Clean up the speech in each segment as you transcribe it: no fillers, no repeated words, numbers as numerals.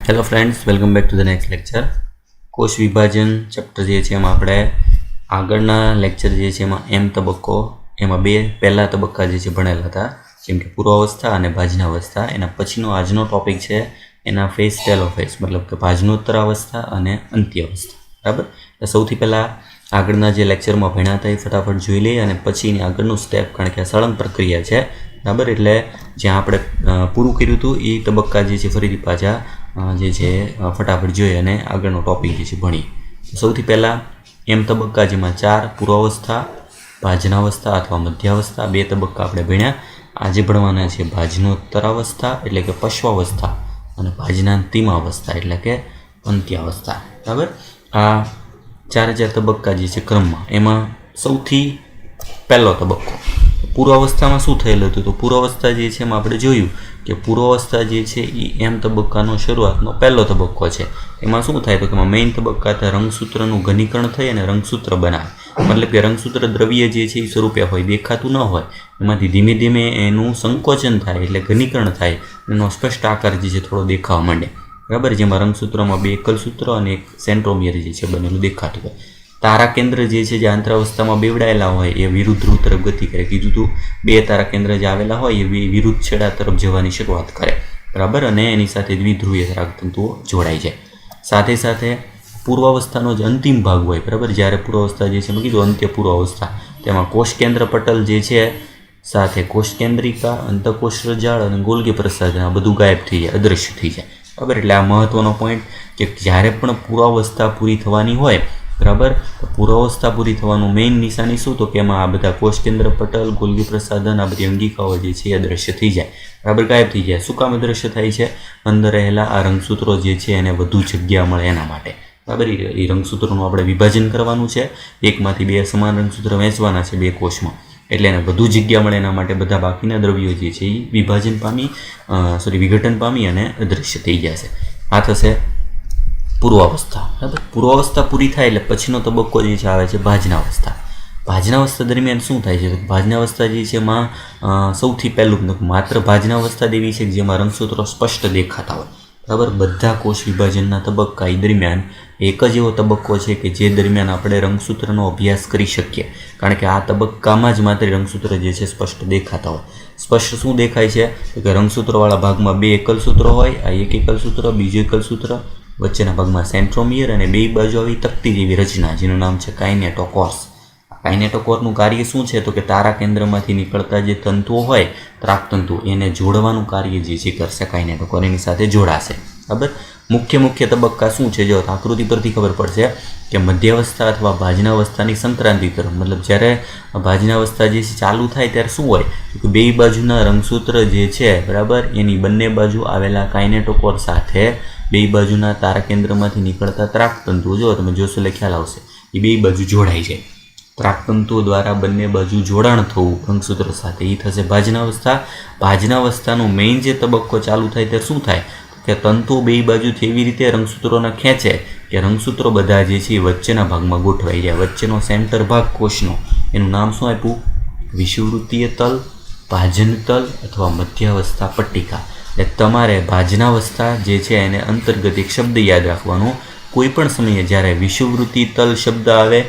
Hello friends, welcome back to the next lecture. કોષ વિભાજન chapter જે છે એમાં આપણે આગળના લેક્ચર જે છે એમાં તબક્કો એમાં બે પહેલા તબક્કા જે છે ભણેલા હતા, જેમ કે પૂર્વાવસ્થા અને ભાજનાવસ્થા. એના પછીનો આજનો ટોપિક છે એના ફેઝ ટેલોફેઝ, મતલબ કે ભાજનોત્તર અવસ્થા અને અંત્યવસ્થા. બરાબર. તો સૌથી પહેલાં આગળના જે લેક્ચરમાં ભણ્યા હતા એ ફટાફટ જોઈ લઈએ અને પછીની આગળનું સ્ટેપ, કારણ કે આ સળંગ પ્રક્રિયા છે. બરાબર. એટલે જ્યાં આપણે પૂરું કર્યું હતું એ તબક્કા જે છે ફરીથી પાછા જે છે ફટાફટ જોઈએ અને આગળનો ટોપિક જે છે ભણીએ. સૌથી પહેલાં તબક્કા, જેમાં 4: પૂર્વાવસ્થા, ભાજનાવસ્થા અથવા મધ્યાવસ્થા. બે તબક્કા આપણે ભણ્યા. આજે ભણવાના છે ભાજનોત્તરાવસ્થા એટલે કે પશ્વાવસ્થા અને ભાજનાંતિમાવસ્થા એટલે કે અંત્યાવસ્થા. બરાબર. આ 4 તબક્કા જે છે ક્રમમાં, એમાં સૌથી પહેલો તબક્કો પૂર્વાવસ્થામાં શું થયેલું હતું? તો પૂર્વાવસ્થા જે છે એમાં આપણે જોયું કે પૂર્વાવસ્થા જે છે એ તબક્કાનો શરૂઆતનો પહેલો તબક્કો છે. એમાં શું થાય? તો કે એમાં મેઇન તબક્કા હતા રંગસૂત્રનું ઘનીકરણ થઈ અને રંગસૂત્ર બનાવે. મતલબ કે રંગસૂત્ર દ્રવ્ય જે છે એ સ્વરૂપે હોય, દેખાતું ન હોય, એમાંથી ધીમે ધીમે એનું સંકોચન થાય એટલે ઘનીકરણ થાય, એનો સ્પષ્ટ આકાર જે છે થોડો દેખાવા માંડે. બરાબર. જેમાં રંગસૂત્રમાં 2 એકલસૂત્ર અને એક સેન્ટ્રોમિયર જે છે બનેલું દેખાતું હોય. તારા કેન્દ્ર જે છે જે આંતરાવસ્થામાં બેવડાયેલા હોય એ વિરુદ્ધ ધ્રુવ તરફ ગતિ કરે. કીધું તું 2 તારા કેન્દ્ર જે આવેલા હોય એ વિરુદ્ધ છેડા તરફ જવાની શરૂઆત કરે. બરાબર. અને એની સાથે દ્વિધ્રુવીય તંતુઓ જોડાઈ જાય. સાથે સાથે પૂર્વાવસ્થાનો જે અંતિમ ભાગ હોય, બરાબર, જ્યારે પૂર્વાવસ્થા જે છે મેં કીધું અંત્ય પૂર્વાવસ્થા, તેમાં કોષ કેન્દ્ર પટલ જે છે સાથે કોષ કેન્દ્રિકા, અંતકોષ રજાળ અને ગોલ્ગી પ્રસાધન આ બધું ગાયબ થઈ જાય, અદૃશ્ય થઈ જાય. બરાબર. એટલે આ મહત્વનો પોઈન્ટ કે જ્યારે પણ પૂર્વાવસ્થા પૂરી થવાની હોય, બરાબર, તો પૂર્વાવસ્થા પૂરી થવાનું મેઇન નિશાની શું? તો કે એમાં આ બધા કોષ કેન્દ્ર પટલ, ગોલ્ગી પ્રસાધન આ બધી અંગિકાઓ જે છે એ અદૃશ્ય થઈ જાય. બરાબર, ગાયબ થઈ જાય. શું કામ અદૃશ્ય થાય છે? અંદર રહેલા આ રંગસૂત્રો જે છે એને વધુ જગ્યા મળે એના માટે. બરાબર. એ રંગસૂત્રોનું આપણે વિભાજન કરવાનું છે. એકમાંથી 2 સમાન રંગસૂત્ર વહેંચવાના છે 2 કોષમાં, એટલે એને વધુ જગ્યા મળે એના માટે બધા બાકીના દ્રવ્યો જે છે એ વિઘટન પામી અને અદૃશ્ય થઈ જશે. આ થશે પૂર્વાવસ્થા. બરાબર. પૂર્વાવસ્થા પૂરી થાય એટલે પછીનો તબક્કો જે છે આવે છે ભાજનાવસ્થા. ભાજનાવસ્થા દરમિયાન શું થાય છે? ભાજનાવસ્થા જે છે એમાં સૌથી પહેલું માત્ર ભાજનાવસ્થા એવી છે કે જેમાં રંગસૂત્રો સ્પષ્ટ દેખાતા હોય. બરાબર. બધા કોષ વિભાજનના તબક્કા એ દરમિયાન એક જ એવો તબક્કો છે કે જે દરમિયાન આપણે રંગસૂત્રનો અભ્યાસ કરી શકીએ, કારણ કે આ તબક્કામાં જ માત્ર રંગસૂત્ર જે છે સ્પષ્ટ દેખાતા હોય. સ્પષ્ટ શું દેખાય છે? તો કે રંગસૂત્રવાળા ભાગમાં 2 એકલસૂત્રો હોય, આ એક એકલસૂત્ર, બીજું એકલસૂત્ર, વચ્ચેના ભાગમાં સેન્ટ્રોમિયર અને 2 બાજુ આવી તકતી જેવી રચના જેનું નામ છે કાઇનેટોકોર્સ. કાઇનેટોકોરનું કાર્ય શું છે? તો કે તારા કેન્દ્રમાંથી નીકળતા જે તંતુઓ હોય, ત્રાકતંતુ, એને જોડવાનું કાર્ય જે છે કરશે કાઇનેટોકોર, એની સાથે જોડાશે. બરાબર. મુખ્ય તબક્કા શું છે? જો આકૃતિ પરથી ખબર પડશે કે મધ્યાવસ્થા અથવા ભાજનાવસ્થાની સંક્રાંતિ તરફ, મતલબ જ્યારે ભાજનાવસ્થા જે ચાલુ થાય ત્યારે શું હોય? તો 2 બાજુના રંગસૂત્ર જે છે, બરાબર, એની બંને બાજુ આવેલા કાઇનેટોકોર સાથે 2 બાજુના તારા કેન્દ્રમાંથી નીકળતા ત્રાકતંતુઓ, જો તમે જોશો એટલે ખ્યાલ આવશે, એ 2 બાજુ જોડાઈ જાય. ત્રાકતંતુઓ દ્વારા બંને બાજુ જોડાણ થવું રંગસૂત્રો સાથે, એ થશે ભાજનાવસ્થા. ભાજનાવસ્થાનો મેઇન જે તબક્કો ચાલુ થાય ત્યારે શું થાય? કે તંતુઓ 2 બાજુથી એવી રીતે રંગસૂત્રોને ખેંચે કે રંગસૂત્રો બધા જે છે એ વચ્ચેના ભાગમાં ગોઠવાઈ જાય. વચ્ચેનો સેન્ટર ભાગ કોષનો, એનું નામ શું આપ્યું? વિષુવવૃત્તીય તલ, ભાજન તલ અથવા મધ્યાવસ્થા પટ્ટિકા. એટલે તમારે ભાજનાવસ્થા જે છે એને અંતર્ગત એક શબ્દ યાદ રાખવાનો. કોઈ પણ સમયે જ્યારે વિષુવવૃત્તીય તલ શબ્દ આવે,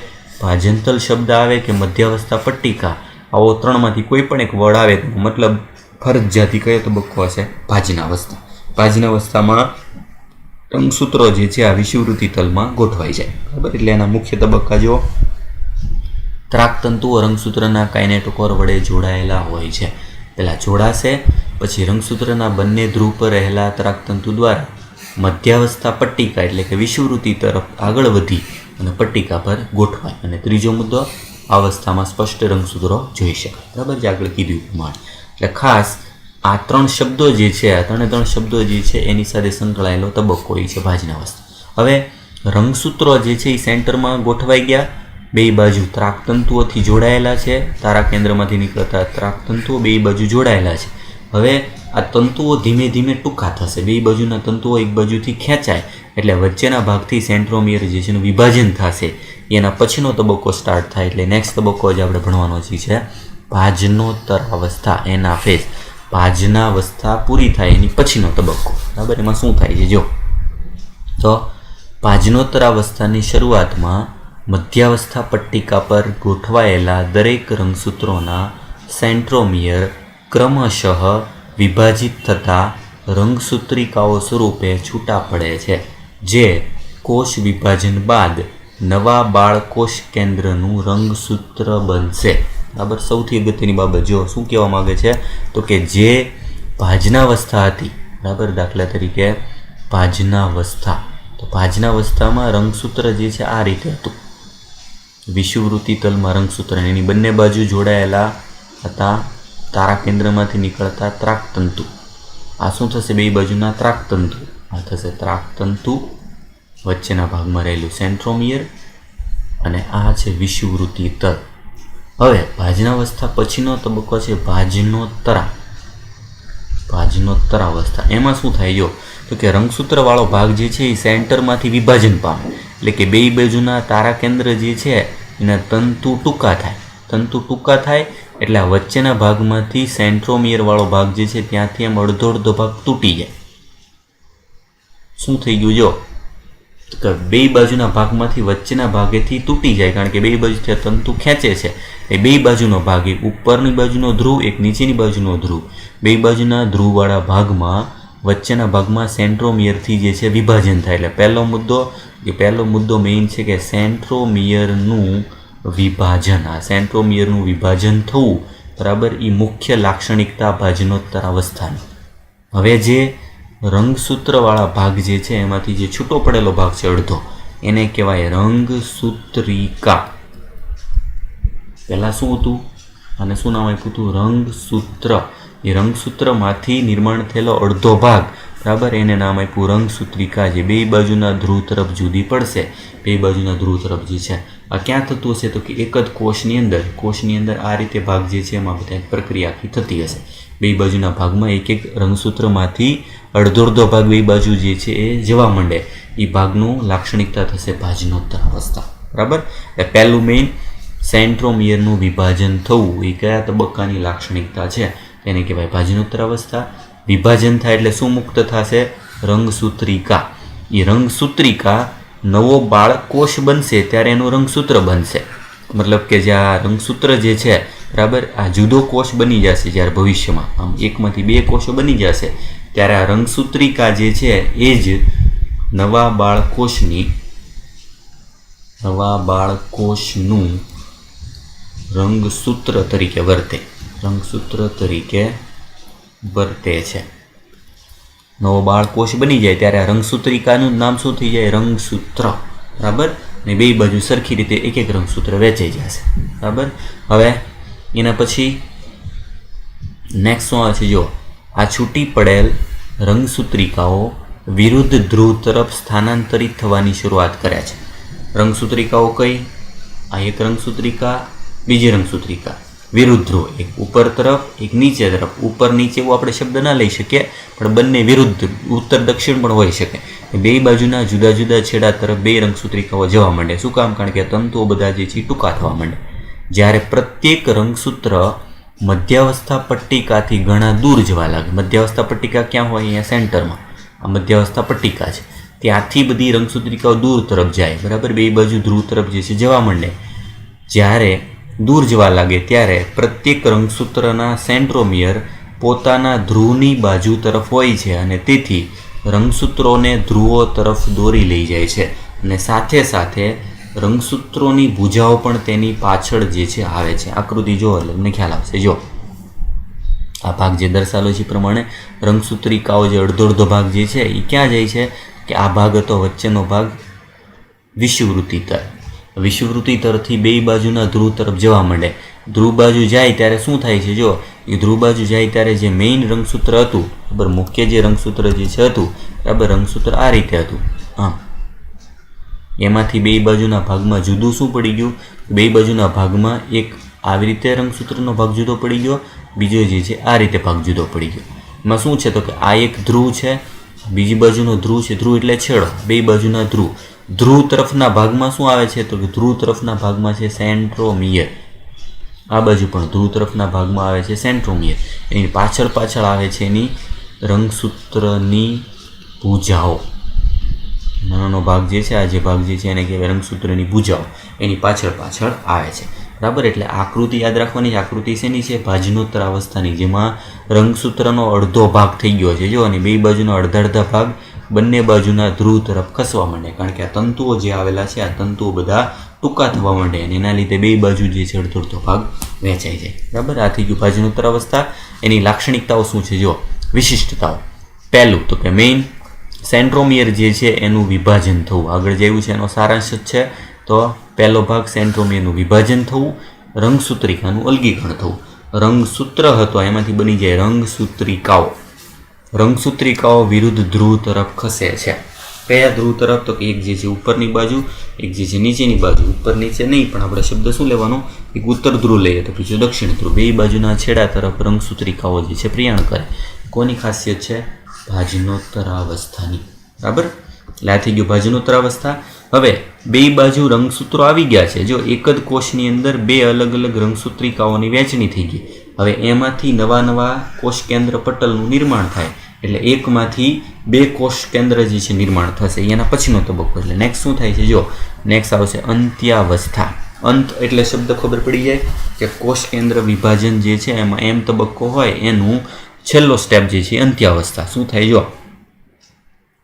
ભાજનતલ શબ્દ આવે કે મધ્યાવસ્થા પટ્ટિકા, આવો 3માંથી કોઈ પણ એક વર્ડ આવે તો મતલબ ફરજિયાતી કયો તબક્કો હશે? ભાજનાવસ્થા. ભાજનાવસ્થામાં રંગસૂત્રો જે છે આ વિષુવવૃત્તીય તલમાં ગોઠવાઈ જાય. બરાબર. એટલે એના મુખ્ય તબક્કા જો ત્રાકતંતુઓ રંગસૂત્રના કાઇનેટોકોર વડે જોડાયેલા હોય છે. પહેલાં જોડાશે, પછી રંગસૂત્રના બંને ધ્રુવ પર રહેલા ત્રાકતંતુ દ્વારા મધ્યાવસ્થા પટ્ટિકા એટલે કે વિષુવવૃત્તિ તરફ આગળ વધી અને પટ્ટિકા પર ગોઠવાય. અને ત્રીજો મુદ્દો, અવસ્થામાં સ્પષ્ટ રંગસૂત્રો જોઈ શકાય. બરાબર. જે આગળ કીધું પ્રમાણે. એટલે ખાસ આ 3 શબ્દો જે છે, આ 3 શબ્દો જે છે એની સાથે સંકળાયેલો તબક્કો એ છે ભાજનાવસ્થા. હવે રંગસૂત્રો જે છે એ સેન્ટરમાં ગોઠવાઈ ગયા, 2 બાજુ ત્રાકતંતુઓથી જોડાયેલા છે, તારા કેન્દ્રમાંથી નીકળતા ત્રાકતંતુઓ 2 બાજુ જોડાયેલા છે. હવે આ તંતુઓ ધીમે ધીમે ટૂંકા થશે, 2 બાજુના તંતુઓ એક બાજુથી ખેંચાય એટલે વચ્ચેના ભાગથી સેન્ટ્રોમિયર જે છે એનું વિભાજન થશે. એના પછીનો તબક્કો સ્ટાર્ટ થાય એટલે નેક્સ્ટ તબક્કો જ આપણે ભણવાનો છે ભાજનોત્તર અવસ્થા, એના ફેઝ. ભાજનાવસ્થા પૂરી થાય એની પછીનો તબક્કો. બરાબર. એમાં શું થાય છે? જો તો ભાજનોત્તરાવસ્થાની શરૂઆતમાં મધ્યાવસ્થા પટ્ટિકા પર ગોઠવાયેલા દરેક રંગસૂત્રોના સેન્ટ્રોમિયર ક્રમશઃ વિભાજિત થતાં રંગસૂત્રિકાઓ સ્વરૂપે છૂટા પડે છે, જે કોષ વિભાજન બાદ નવા બાળકોષ કેન્દ્રનું રંગસૂત્ર બનશે. બરાબર. સૌથી અગત્યની બાબત જો શું કહેવા માગે છે તો કે જે ભાજનાવસ્થા હતી, બરાબર, દાખલા તરીકે ભાજનાવસ્થા, તો ભાજનાવસ્થામાં રંગસૂત્ર જે છે આ રીતે હતું. વિષુવવૃત્તિ તલમાં રંગસૂત્ર, એની બંને બાજુ જોડાયેલા હતા તારા કેન્દ્રમાંથી નીકળતા ત્રાકતંતુ. આ શું થશે? બે બાજુના ત્રાકતંતુ. આ થશે ત્રાકતંતુ, વચ્ચેના ભાગમાં રહેલું સેન્ટ્રોમિયર, અને આ છે વિષુવવૃત્તિ તલ. હવે ભાજનાવસ્થા પછીનો તબક્કો છે ભાજનોત્તરા. ભાજનોત્તરાવસ્થા. એમાં શું થાય જો તો કે રંગસૂત્રવાળો ભાગ જે છે એ સેન્ટરમાંથી વિભાજન પામે, એટલે કે બે બાજુના તારા કેન્દ્ર જે છે એના તંતુ ટૂંકા થાય. તંતુ ટૂંકા થાય એટલે આ વચ્ચેના ભાગમાંથી સેન્ટ્રોમિયરવાળો ભાગ જે છે ત્યાંથી એમ અડધો અડધો ભાગ તૂટી જાય. શું થઈ ગયું જો કે બે બાજુના ભાગમાંથી વચ્ચેના ભાગેથી તૂટી જાય, કારણ કે બે બાજુથી તંતુ ખેંચે છે. એ બે બાજુનો ભાગ, એક ઉપરની બાજુનો ધ્રુવ, એક નીચેની બાજુનો ધ્રુવ, બે બાજુના ધ્રુવવાળા ભાગમાં વચ્ચેના ભાગમાં સેન્ટ્રોમિયરથી જે છે વિભાજન થાય. એટલે પહેલો મુદ્દો મેઇન છે કે સેન્ટ્રોમિયરનું વિભાજન. આ સેન્ટ્રોમિયરનું વિભાજન થવું, બરાબર, એ મુખ્ય લાક્ષણિકતા ભાજનોત્તરાવસ્થાની. હવે જે રંગસૂત્રવાળા ભાગ જે છે એમાંથી જે છૂટો પડેલો ભાગ છે અડધો, એને કહેવાય રંગસૂત્રિકા. પહેલાં શું હતું? અને શું નામ આપ્યું હતું? રંગસૂત્ર. એ રંગસૂત્રમાંથી નિર્માણ થયેલો અડધો ભાગ, બરાબર, એને નામ આપ્યું રંગસૂત્રિકા. જે બે બાજુના ધ્રુવ તરફ જુદી પડશે. બે બાજુના ધ્રુવ તરફ જે છે આ ક્યાં થતું હશે તો કે એક જ કોષની અંદર આ રીતે ભાગ જે છે એમાં બધા પ્રક્રિયા આખી થતી હશે. બે બાજુના ભાગમાં એક એક રંગસૂત્રમાંથી અડધો અડધો ભાગ બે બાજુ જે છે એ જવા માંડે. એ ભાગનું લાક્ષણિકતા થશે ભાજનોત્તરાવસ્થા. બરાબર. એટલે પહેલું મેઇન સેન્ટ્રોમિયરનું વિભાજન થવું એ કયા તબક્કાની લાક્ષણિકતા છે તેને કહેવાય ભાજનોત્તરાવસ્થા. વિભાજન થાય એટલે શું મુક્ત થશે? રંગસૂત્રિકા. એ રંગસૂત્રિકા નવો બાળકોષ બનશે ત્યારે એનું રંગસૂત્ર બનશે. મતલબ કે જે આ રંગસૂત્ર જે છે, બરાબર, આ જુદો કોષ બની જશે જ્યારે ભવિષ્યમાં, આમ એકમાંથી બે કોષો બની જશે ત્યારે આ રંગસૂત્રિકા જે છે એ જ નવા બાળકોષનું રંગસૂત્ર તરીકે વર્તે છે. નવો બાળકોષ બની જાય ત્યારે આ રંગસૂત્રિકાનું નામ શું થઈ જાય? રંગસૂત્ર. બરાબર. ને બે બાજુ સરખી રીતે એક એક રંગસૂત્ર વેચાઈ જશે. બરાબર. હવે એના પછી નેક્સ્ટ શું આવે છે? જો આ છૂટી પડેલ રંગસૂત્રિકાઓ વિરુદ્ધ ધ્રુવ તરફ સ્થાનાંતરિત થવાની શરૂઆત કરે છે. રંગસૂત્રિકાઓ કઈ? આ એક રંગસૂત્રિકા, બીજી રંગસૂત્રિકા, વિરુદ્ધ ધ્રુવ, એક ઉપર તરફ, એક નીચે તરફ. ઉપર નીચે એવો આપણે શબ્દ ના લઈ શકીએ, પણ બંને વિરુદ્ધ, ઉત્તર દક્ષિણ પણ હોઈ શકે. બે બાજુના જુદા જુદા છેડા તરફ બે રંગસૂત્રિકાઓ જવા માંડે. શું કામ? કારણ કે તંતુઓ બધા જે છે ટૂંકા થવા માંડે. જ્યારે પ્રત્યેક રંગસૂત્ર મધ્યાવસ્થા પટ્ટિકાથી ઘણા દૂર જવા લાગે. મધ્યાવસ્થા પટ્ટિકા ક્યાં હોય? અહીંયા સેન્ટરમાં આ મધ્યાવસ્થા પટ્ટિકા છે. ત્યાંથી બધી રંગસૂત્રિકાઓ દૂર તરફ જાય. બરાબર. બે બાજુ ધ્રુવ તરફ જે છે જવા માંડે. જ્યારે દૂર જવા લાગે ત્યારે પ્રત્યેક રંગસૂત્રના સેન્ટ્રોમિયર પોતાના ધ્રુવની બાજુ તરફ હોય છે, અને તેથી રંગસૂત્રોને ધ્રુવો તરફ દોરી લઈ જાય છે. અને સાથે સાથે રંગસૂત્રોની ભુજાઓ પણ તેની પાછળ જે છે આવે છે. આકૃતિ જો એટલે તમને ખ્યાલ આવશે. જો આ ભાગ જે દર્શાવેલો છે પ્રમાણે રંગસૂત્રિકાઓ જે અડધો અડધો ભાગ જે છે એ ક્યાં જાય છે કે આ ભાગ હતો વચ્ચેનો ભાગ વિષુવવૃત્તિ તર. વિષુવવૃત્તિ તરફથી બે બાજુના ધ્રુવ તરફ જવા માંડે. ધ્રુવ બાજુ જાય ત્યારે શું થાય છે? જો એ ધ્રુવ બાજુ જાય ત્યારે જે મેઇન રંગસૂત્ર હતું, બરાબર, મુખ્ય જે રંગસૂત્ર જે છે હતું, બરાબર, રંગસૂત્ર આ રીતે હતું. આમ એમાંથી બે બાજુના ભાગમાં જુદું શું પડી ગયું? બે બાજુના ભાગમાં એક આવી રીતે રંગસૂત્રનો ભાગ જુદો પડી ગયો, બીજો જે છે આ રીતે ભાગ જુદો પડી ગયો. એમાં શું છે તો કે આ એક ધ્રુવ છે, બીજી બાજુનો ધ્રુવ છે. ધ્રુવ એટલે છેડો. બે બાજુના ધ્રુવ. ધ્રુવ તરફના ભાગમાં શું આવે છે તો કે ધ્રુવ તરફના ભાગમાં છે સેન્ટ્રોમિયર. આ બાજુ પણ ધ્રુવ તરફના ભાગમાં આવે છે સેન્ટ્રોમિયર. એની પાછળ આવે છે એની રંગસૂત્રની ભુજાઓ. નાનો ભાગ જે છે આ જે ભાગ જે છે એને કહેવાય રંગસૂત્રની ભુજાઓ, એની પાછળ પાછળ આવે છે બરાબર. એટલે આકૃતિ યાદ રાખવાની છે. આકૃતિ શેની છે? ભાજનોત્તર અવસ્થાની, જેમાં રંગસૂત્રનો અડધો ભાગ થઈ ગયો છે જો, અને બે બાજુનો અડધા અડધા ભાગ બંને બાજુના ધ્રુવ તરફ ખસવા માંડે, કારણ કે આ તંતુઓ જે આવેલા છે આ તંતુઓ બધા ટૂંકા થવા માંડે અને એના લીધે બે બાજુ જે છે અડધો અડધો ભાગ વહેંચાઈ જાય બરાબર. આ થઈ ગયું ભાજનોત્તર અવસ્થા. એની લાક્ષણિકતાઓ શું છે જો, વિશિષ્ટતાઓ. પહેલું તો કે મેઇન સેન્ટ્રોમિયર જે છે એનું વિભાજન થવું, આગળ જેવું છે એનો સારાંશ જ છે. તો પહેલો ભાગ સેન્ટ્રોમિયરનું વિભાજન થવું, રંગસૂત્રિકાનું અલગીકરણ થવું. રંગસૂત્ર હતો એમાંથી બની જાય રંગસૂત્રિકાઓ. રંગસૂત્રિકાઓ વિરુદ્ધ ધ્રુવ તરફ ખસે છે. કયા ધ્રુવ તરફ? તો કે એક જે છે ઉપરની બાજુ, એક જે છે નીચેની બાજુ. ઉપર નીચે નહીં, પણ આપણે શબ્દ શું લેવાનો? એક ઉત્તર ધ્રુવ લઈએ તો બીજો દક્ષિણ ધ્રુવ. બે બાજુના છેડા તરફ રંગસૂત્રિકાઓ જે છે પ્રયાણ કરે. કોની ખાસિયત છે? ભાજનોત્તરાવસ્થાની બરાબર. એટલે આ થઈ ગયું ભાજનોત્તરાવસ્થા. હવે બે બાજુ રંગસૂત્રો આવી ગયા છે જો, એક જ કોષની અંદર બે અલગ અલગ રંગસૂત્રિકાઓની વહેંચણી થઈ ગઈ. હવે એમાંથી નવા નવા કોષ કેન્દ્ર પટલનું નિર્માણ થાય, એટલે એકમાંથી બે કોષ કેન્દ્ર જે છે નિર્માણ થશે. એના પછીનો તબક્કો. એટલે નેક્સ્ટ શું થાય છે જો, નેક્સ્ટ આવશે અંત્યાવસ્થા. અંત એટલે શબ્દ ખબર પડી જાય કે કોષ કેન્દ્ર વિભાજન જે છે એમાં એમ તબક્કો હોય એનું છેલ્લો સ્ટેપ જે છે અંત્યાવસ્થા. શું થાય જો,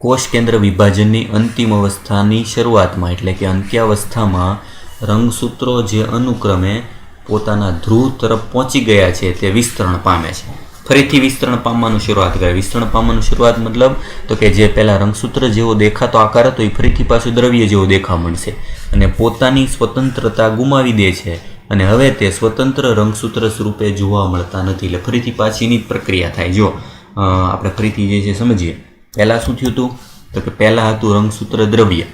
કોષ કેન્દ્ર વિભાજનની અંતિમ અવસ્થાની શરૂઆતમાં એટલે કે અંત્યાવસ્થામાં રંગસૂત્રો જે અનુક્રમે પોતાના ધ્રુવ તરફ પહોંચી ગયા છે તે વિસ્તરણ પામે છે. ફરીથી વિસ્તરણ પામવાનું શરૂઆત કરે. વિસ્તરણ પામવાનું શરૂઆત મતલબ તો કે જે પહેલાં રંગસૂત્ર જેવો દેખાતો આકાર હતો એ ફરીથી પાછું દ્રવ્ય જેવો દેખા મળશે અને પોતાની સ્વતંત્રતા ગુમાવી દે છે, અને હવે તે સ્વતંત્ર રંગસૂત્ર સ્વરૂપે જોવા મળતા નથી. એટલે ફરીથી પાછીની જ પ્રક્રિયા થાય. જો આપણે ફરીથી જે છે સમજીએ. પહેલાં શું થયું હતું? તો કે પહેલાં હતું રંગસૂત્ર દ્રવ્ય.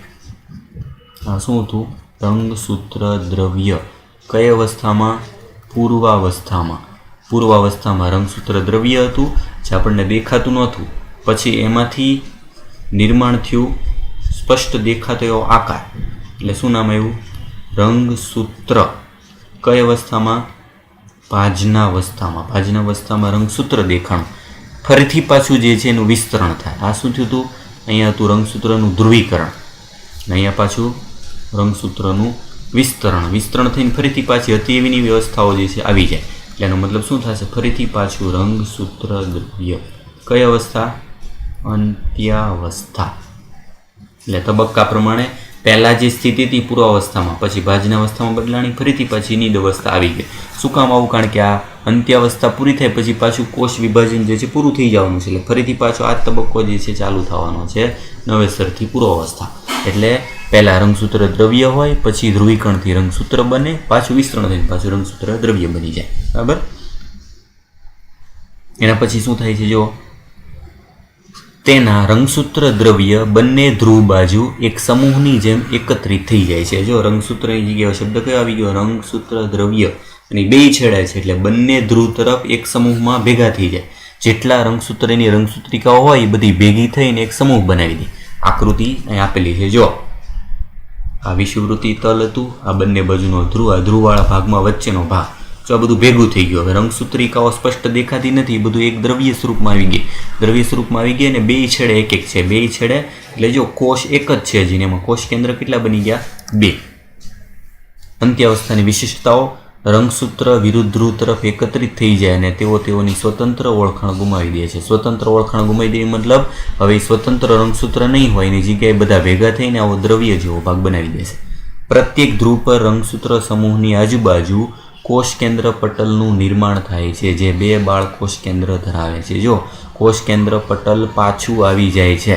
શું હતું? રંગસૂત્ર દ્રવ્ય. કઈ અવસ્થામાં? પૂર્વાવસ્થામાં. પૂર્વાવસ્થામાં રંગસૂત્ર દ્રવ્ય હતું જે આપણને દેખાતું નહોતું. પછી એમાંથી નિર્માણ થયું સ્પષ્ટ દેખાતો એવો આકાર, એટલે શું નામ આવ્યું? રંગસૂત્ર. કઈ અવસ્થામાં? ભાજનાવસ્થામાં. ભાજનાવસ્થામાં રંગસૂત્ર દેખાણું. ફરીથી પાછું જે છે એનું વિસ્તરણ થાય. આ શું થયું હતું? અહીંયા હતું રંગસૂત્રનું ધ્રુવીકરણ, અહીંયા પાછું રંગસૂત્રનું વિસ્તરણ. વિસ્તરણ થઈને ફરીથી પાછી હતી એવીની વ્યવસ્થાઓ જે છે આવી જાય. એટલે એનો મતલબ શું થશે? ફરીથી પાછું રંગસૂત્ર દ્રવ્ય. કઈ અવસ્થા? અંત્યાવસ્થા. એટલે તબક્કા પ્રમાણે પહેલાં જે સ્થિતિ હતી પૂર્વાવસ્થામાં, પછી ભાજનાવસ્થામાં બદલાણી, ફરીથી પછી નીદ અવસ્થા આવી ગઈ. શું કામ આવું? કારણ કે આ અંત્યાવસ્થા પૂરી થાય પછી પાછું કોષ વિભાજન જે છે પૂરું થઈ જવાનું છે. એટલે ફરીથી પાછો આ તબક્કો જે છે ચાલુ થવાનો છે નવેસરથી પૂર્વાવસ્થા. એટલે પહેલાં રંગસૂત્ર દ્રવ્ય હોય, પછી ધ્રુવીકરણથી રંગસૂત્ર બને, પાછું વિસ્તરણ થઈને પાછું રંગસૂત્ર દ્રવ્ય બની જાય બરાબર. એના પછી શું થાય છે જો, તેના રંગસૂત્ર દ્રવ્ય બંને ધ્રુવ બાજુ એક સમૂહની જેમ એકત્રિત થઈ જાય છે. જો રંગસૂત્રની જગ્યાએ શબ્દ કયો આવી ગયો? રંગસૂત્ર દ્રવ્ય. અને બે છેડાય છે એટલે બંને ધ્રુવ તરફ એક સમૂહમાં ભેગા થઈ જાય. જેટલા રંગસૂત્રની રંગસૂત્રિકાઓ હોય એ બધી ભેગી થઈને એક સમૂહ બનાવી દે. આકૃતિ અહીં આપેલી છે જો, આ વિષુવવૃત્તિ તલ હતું, આ બંને બાજુનો ધ્રુવ, આ ધ્રુવવાળા ભાગમાં વચ્ચેનો ભાગ. જો આ બધું ભેગું થઈ ગયું. હવે રંગસૂત્રિકાઓ સ્પષ્ટ દેખાતી નથી, એ બધું એક દ્રવ્ય સ્વરૂપમાં આવી ગઈ. દ્રવ્ય સ્વરૂપમાં આવી ગઈ અને બે છેડે એક એક છે. બે છેડે એટલે જો કોષ એક જ છે હજી, એમાં કોષ કેન્દ્ર કેટલા બની ગયા? બે. અંત્યાવસ્થાની વિશિષ્ટતાઓ: રંગસૂત્ર વિરુદ્ધ ધ્રુવ તરફ એકત્રિત થઈ જાય અને તેઓની સ્વતંત્ર ઓળખાણ ગુમાવી દે છે. સ્વતંત્ર ઓળખાણ ગુમાવી દે મતલબ હવે સ્વતંત્ર રંગસૂત્ર નહીં હોય, એની જગ્યાએ બધા ભેગા થઈને આવો દ્રવ્ય જેવો ભાગ બનાવી દેશે. પ્રત્યેક ધ્રુવ પર રંગસૂત્ર સમૂહની આજુબાજુ કોષ કેન્દ્ર પટલનું નિર્માણ થાય છે, જે બે બાળ કોષ કેન્દ્ર ધરાવે છે. જો કોષ કેન્દ્ર પટલ પાછું આવી જાય છે.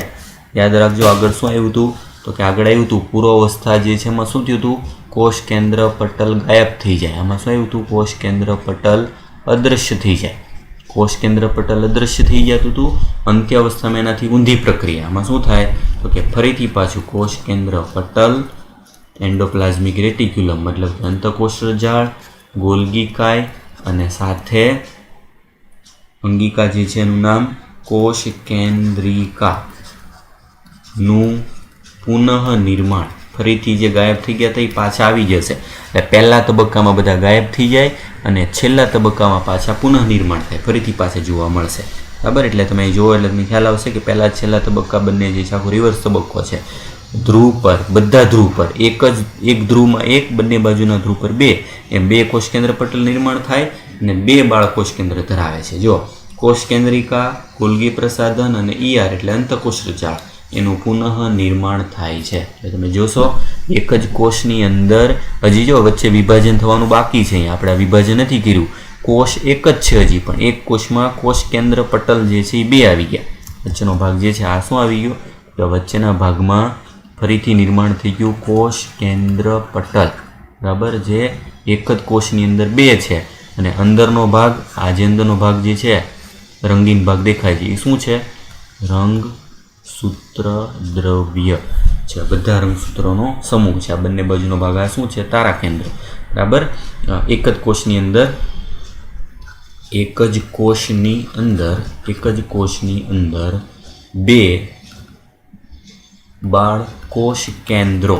યાદ રાખજો આગળ શું આવ્યું હતું? તો કે આગળ આવ્યું હતું પૂર્વાવસ્થા જે છે એમાં શું થયું હતું? કોષ કેન્દ્ર પટલ ગાયબ થઈ જાય. આમાં શું આવ્યું હતું? કોષ કેન્દ્ર પટલ અદૃશ્ય થઈ જાય. કોષ કેન્દ્ર પટલ અદૃશ્ય થઈ જતું હતું. અંત્યાવસ્થામાં એનાથી ઊંધી પ્રક્રિયામાં શું થાય? તો કે ફરીથી પાછું કોષ કેન્દ્ર પટલ, એન્ડોપ્લાઝમિક રેટિક્યુલમ મતલબ કે અંતઃકોષ જાળ, ગોલ્ગીકાય અને સાથે અંગિકા જે છે એનું નામ કોષ કેન્દ્રિકા નું પુનઃ નિર્માણ. ફરીથી જે ગાયબ થઈ ગયા હતા એ પાછા આવી જશે. એટલે પહેલા તબક્કામાં બધા ગાયબ થઈ જાય અને છેલ્લા તબક્કામાં પાછા પુનઃ નિર્માણ થાય, ફરીથી પાછા જોવા મળશે બરાબર. એટલે તમે જુઓ એટલે તમને ખ્યાલ આવશે કે પહેલાં છેલ્લા તબક્કા બંને જે છે આખો રિવર્સ તબક્કો છે. ધ્રુવ પર, બધા ધ્રુવ પર એક ધ્રુવમાં એક, બંને બાજુના ધ્રુવ પર બે, એમ બે કોષ કેન્દ્ર પટલ નિર્માણ થાય અને બે બાળ કોષ કેન્દ્ર ધરાવે છે. જો કોષ કેન્દ્રિકા, ગોલ્ગી પ્રસાધન અને ઈઆર એટલે અંતકોષ જાળ એનું પુનઃ નિર્માણ થાય છે. એટલે તમે જોશો એક જ કોષની અંદર હજી જો વચ્ચે વિભાજન થવાનું બાકી છે. અહીંયા આપણે વિભાજન નથી કર્યું, કોષ એક જ છે હજી, પણ એક કોષમાં કોષ કેન્દ્ર પટલ જે છે એ બે આવી ગયા. વચ્ચેનો ભાગ જે છે આ શું આવી ગયો? તો વચ્ચેના ભાગમાં ફરીથી નિર્માણ થઈ ગયું કોષ કેન્દ્ર પટલ, બરાબર, જે એક જ કોષની અંદર બે છે. અને અંદરનો ભાગ, આ જે અંદરનો ભાગ જે છે રંગીન ભાગ દેખાય છે એ શું છે? રંગસૂત્ર દ્રવ્ય છે. બધા રંગસૂત્રોનો સમૂહ છે. આ બંને બાજુનો ભાગ આ શું છે? તારા કેન્દ્ર, બરાબર. એક જ કોષની અંદર બે બાળ કોષ કેન્દ્રો,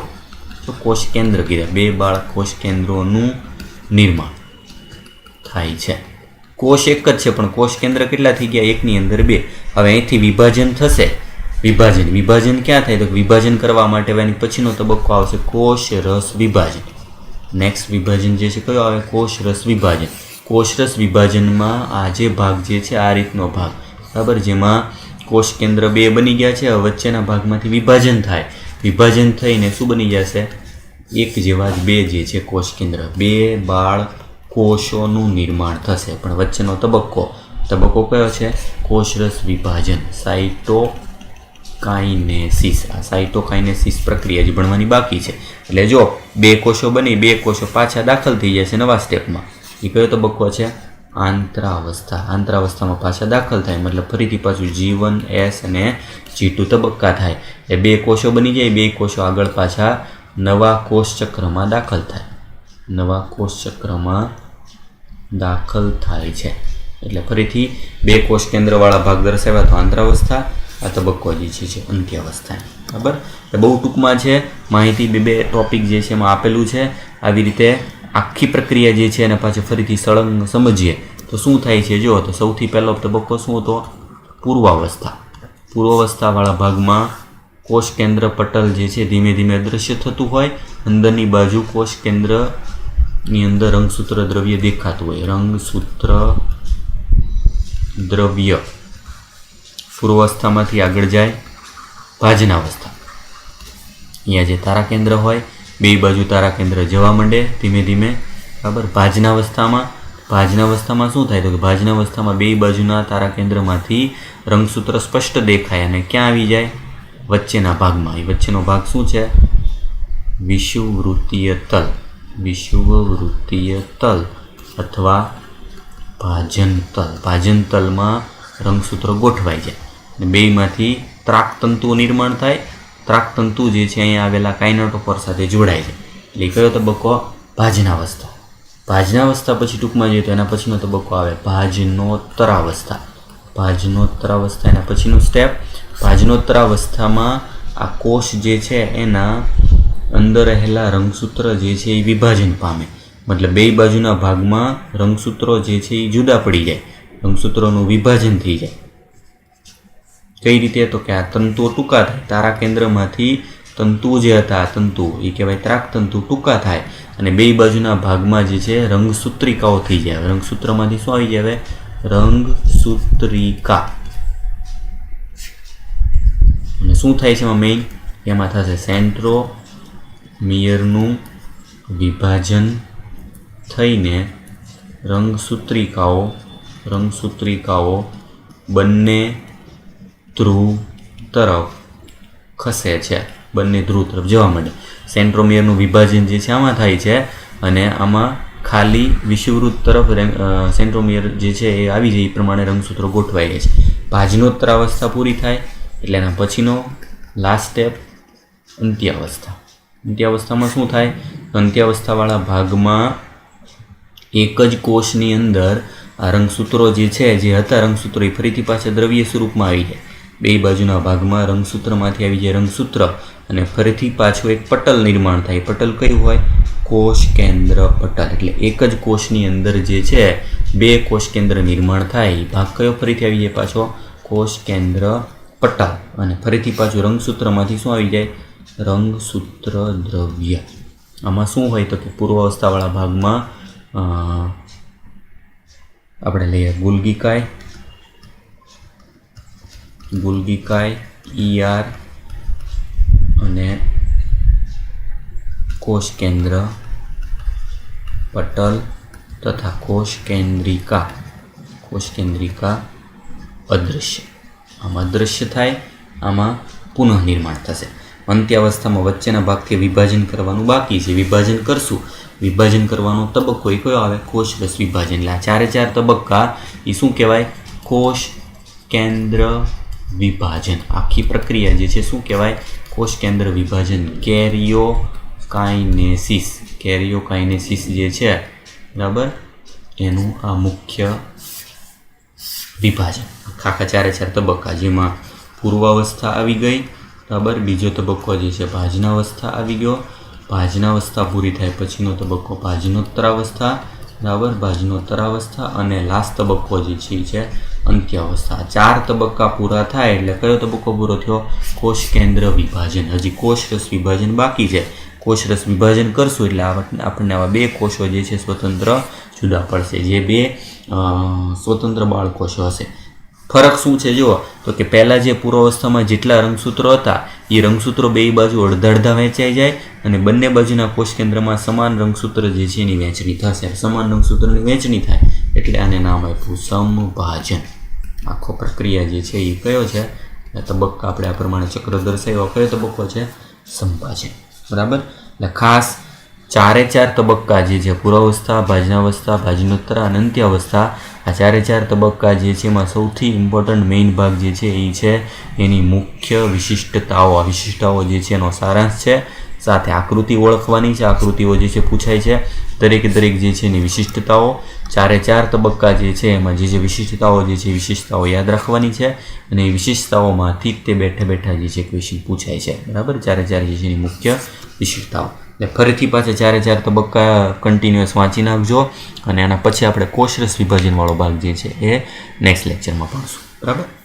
તો કોષ કેન્દ્ર કીધા, બે બાળ કોષ કેન્દ્રોનું નિર્માણ થાય છે. કોષ એક જ છે પણ કોષ કેન્દ્ર કેટલા થઈ ગયા? એકની અંદર બે. હવે અહીંથી વિભાજન થશે. વિભાજન ક્યાં થાય? તો વિભાજન કરવા માટે એની પછીનો તબક્કો આવશે કોષ રસ વિભાજન. નેક્સ્ટ વિભાજન જે છે કયો આવે? કોષ રસ વિભાજન. કોષ રસ વિભાજનમાં આ જે ભાગ જે છે આ રીતનો ભાગ, બરાબર, જેમાં કોષ કેન્દ્ર બે બની ગયા છે. હવે વચ્ચેના ભાગમાંથી વિભાજન થાય. વિભાજન થઈને શું બની જશે? એક જેવા જ બે જે છે કોષ કેન્દ્ર, બે બાળ કોષોનું નિર્માણ થશે. પણ વચ્ચેનો તબક્કો કયો છે? કોષરસ વિભાજન, સાઇટોકાઇનેસિસ. આ સાઇટોકાઇનેસિસ પ્રક્રિયા જે ભણવાની બાકી છે. એટલે જો બે કોષો બની, બે કોષો પાછા દાખલ થઈ જશે નવા સ્ટેપમાં. એ કયો તબક્કો છે? આંતરાવસ્થા. આંતરાવસ્થામાં પાછા દાખલ થાય, મતલબ ફરીથી પાછું G1, S અને G2 તબક્કા થાય. એ બે કોષો બની જાય, બે કોષો આગળ પાછા નવા કોષ ચક્રમાં દાખલ થાય. નવા કોષ ચક્રમાં દાખલ થાય છે. એટલે ફરીથી બે કોષ કેન્દ્રવાળા ભાગ દર્શાવ્યા તો આંતરાવસ્થા, આ તબક્કો જે છે અંત્યાવસ્થા, બરાબર. એટલે બહુ ટૂંકમાં છે માહિતી, બે ટોપિક જે છે એમાં આપેલું છે. આવી રીતે આખી પ્રક્રિયા જે છે એને પાછી ફરીથી સળંગ સમજીએ તો શું થાય છે? જો તો સૌથી પહેલો તબક્કો શું હતો? પૂર્વાવસ્થા. પૂર્વાવસ્થાવાળા ભાગમાં કોષ કેન્દ્ર પટલ જે છે ધીમે ધીમે અદૃશ્ય થતું હોય. અંદરની બાજુ કોષ કેન્દ્રની અંદર રંગસૂત્ર દ્રવ્ય દેખાતું હોય. રંગસૂત્ર દ્રવ્ય પૂર્વાવસ્થામાંથી આગળ જાય ભાજનાવસ્થા. અહીંયા જે તારા કેન્દ્ર હોય બે બાજુ તારા કેન્દ્ર જવા માંડે ધીમે ધીમે, બરાબર. ભાજનાવસ્થામાં શું થાય? તો કે ભાજનાવસ્થામાં બે બાજુના તારા કેન્દ્રમાંથી રંગસૂત્ર સ્પષ્ટ દેખાય અને ક્યાં આવી જાય? વચ્ચેના ભાગમાં. એ વચ્ચેનો ભાગ શું છે? વિષુવવૃત્તીય તલ. વિષુવવૃત્તીય તલ અથવા ભાજન તલ. ભાજન તલમાં રંગસૂત્ર ગોઠવાઈ જાય અને બેમાંથી ત્રાકતંતુઓ નિર્માણ થાય. ત્રાકતંતુ જે છે અહીંયા આવેલા કાઇનેટોકોર સાથે જોડાય છે. એટલે કયો તબક્કો? ભાજનાવસ્થા. ભાજનાવસ્થા પછી ટૂંકમાં જોઈએ તો એના પછીનો તબક્કો આવે ભાજનોત્તરાવસ્થા. ભાજનોત્તરાવસ્થા એના પછીનું સ્ટેપ. ભાજનોત્તરાવસ્થામાં આ કોષ જે છે એના અંદર રહેલા રંગસૂત્ર જે છે એ વિભાજન પામે. મતલબ બે બાજુના ભાગમાં રંગસૂત્રો જે છે એ જુદા પડી જાય, રંગસૂત્રોનું વિભાજન થઈ જાય. કઈ રીતે? તો કે આ તંતુઓ ટૂંકા થાય. તારા કેન્દ્રમાંથી તંતુ જે હતા, આ તંતુ એ કહેવાય ત્રાકતંતુ, ટૂંકા થાય અને બે બાજુના ભાગમાં જે છે રંગસૂત્રિકાઓ થઈ જાય. રંગસૂત્રમાંથી શું આવી જાય? રંગસૂત્રિકા. અને શું થાય છે એમાં મેઇન? એમાં થશે સેન્ટ્રોમિયરનું વિભાજન થઈને રંગસૂત્રિકાઓ બંને ધ્રુવ તરફ ખસે છે, બંને ધ્રુવ તરફ જવા માંડે. સેન્ટ્રોમિયરનું વિભાજન જે છે આમાં થાય છે અને આમાં ખાલી વિષુવવૃત્ત તરફ સેન્ટ્રોમિયર જે છે એ આવી જાય. એ પ્રમાણે રંગસૂત્રો ગોઠવાઈ જાય છે. ભાજનોત્તરાવસ્થા પૂરી થાય એટલે એના પછીનો લાસ્ટ સ્ટેપ અંત્યાવસ્થા. અંત્યાવસ્થામાં શું થાય? અંત્યાવસ્થાવાળા ભાગમાં એક જ કોષની અંદર આ રંગસૂત્રો જે છે, જે હતા રંગસૂત્રો, એ ફરીથી પાછા દ્રવ્ય સ્વરૂપમાં આવી જાય. બે બાજુના ભાગમાં રંગસૂત્રમાંથી આવી જાય રંગસૂત્ર અને ફરીથી પાછું એક પટલ નિર્માણ થાય. પટલ કયું હોય? કોષ કેન્દ્ર પટલ. એટલે એક જ કોષની અંદર જે છે બે કોષ કેન્દ્ર નિર્માણ થાય. ભાગ કયો ફરીથી આવી જાય? પાછો કોષ કેન્દ્ર પટલ. અને ફરીથી પાછું રંગસૂત્રમાંથી શું આવી જાય? રંગસૂત્ર દ્રવ્ય. આમાં શું હોય તો કે પૂર્વાવસ્થાવાળા ભાગમાં આપણે લઈએ ગુલગીકાય, ઈઆર અને કોષ કેન્દ્ર, પટલ તથા કોષ કેન્દ્રિકા અદૃશ્ય. આમાં અદૃશ્ય થાય, આમાં પુનઃનિર્માણ થશે. અંત્યાવસ્થામાં વચ્ચેના ભાગથી વિભાજન કરવાનું બાકી છે. વિભાજન કરશું. વિભાજન કરવાનો તબક્કો એ કયો આવે? કોષરસ વિભાજન. એટલે આ 4 તબક્કા એ શું કહેવાય? કોષ કેન્દ્ર વિભાજન. આખી પ્રક્રિયા જે છે શું કહેવાય? કોષ કેન્દ્ર વિભાજન. કેરિયોકાઇનેસિસ જે છે, બરાબર, એનું આ મુખ્ય વિભાજન. આખા 4 તબક્કા, જેમાં પૂર્વાવસ્થા આવી ગઈ, બરાબર. બીજો તબક્કો જે છે ભાજનાવસ્થા આવી ગયો. ભાજનાવસ્થા પૂરી થાય પછીનો તબક્કો ભાજનોત્તરાવસ્થા, બરાબર. ભાજનોત્તરાવસ્થા અને લાસ્ટ તબક્કો જે છે અંત્યાવસ્થા. 4 તબક્કા પૂરા થાય એટલે કયો તબક્કો પૂરો થયો? કોષ કેન્દ્ર વિભાજન. હજી કોષરસ વિભાજન બાકી છે. કોષરસ વિભાજન કરશું એટલે આપણને આવા 2 કોષો જે છે સ્વતંત્ર જુદા પડશે, જે 2 સ્વતંત્ર બાળકોષો હશે. ફરક શું છે જુઓ તો કે પહેલાં જે પૂર્વાવસ્થામાં જેટલા રંગસૂત્રો હતા એ રંગસૂત્રો બે બાજુ અડધા વહેંચાઈ જાય અને બંને બાજુના કોષ કેન્દ્રમાં સમાન રંગસૂત્ર જે છે એની વહેંચણી થશે. સમાન રંગસૂત્રની વહેંચણી થાય એટલે આને નામ આપ્યું સમભાજન. આખો પ્રક્રિયા જે છે એ કયો છે? તબક્કા આપણે આ પ્રમાણે ચક્ર દર્શાવ્યો. કયો તબક્કો છે? સંભાજન. બરાબર. એટલે ખાસ 4 તબક્કા જે છે પૂર્વાવસ્થા, ભાજનાવસ્થા, ભાજનોત્તર અને અંત્યાવસ્થા, આ 4 તબક્કા જે છે એમાં સૌથી ઇમ્પોર્ટન્ટ મેઇન ભાગ જે છે એ છે એની મુખ્ય વિશિષ્ટતાઓ. આ વિશિષ્ટતાઓ જે છે એનો સારાંશ છે. સાથે આકૃતિ ઓળખવાની છે. આકૃતિઓ જે છે પૂછાય છે. દરેક જે છે એની વિશિષ્ટતાઓ. 4 તબક્કા જે છે એમાં જે વિશિષ્ટતાઓ જે છે એ વિશિષ્ટતાઓ યાદ રાખવાની છે અને એ વિશિષ્ટતાઓમાંથી તે બેઠા જે છે ક્વેશ્ચન પૂછાય છે. બરાબર. 4 જે છે એની મુખ્ય વિશિષ્ટતાઓ. એટલે ફરીથી પાછા 4 તબક્કા કન્ટિન્યુઅસ વાંચી નાખજો અને આના પછી આપણે કોષરસ વિભાજનવાળો ભાગ જે છે એ નેક્સ્ટ લેક્ચરમાં ભણશું. બરાબર.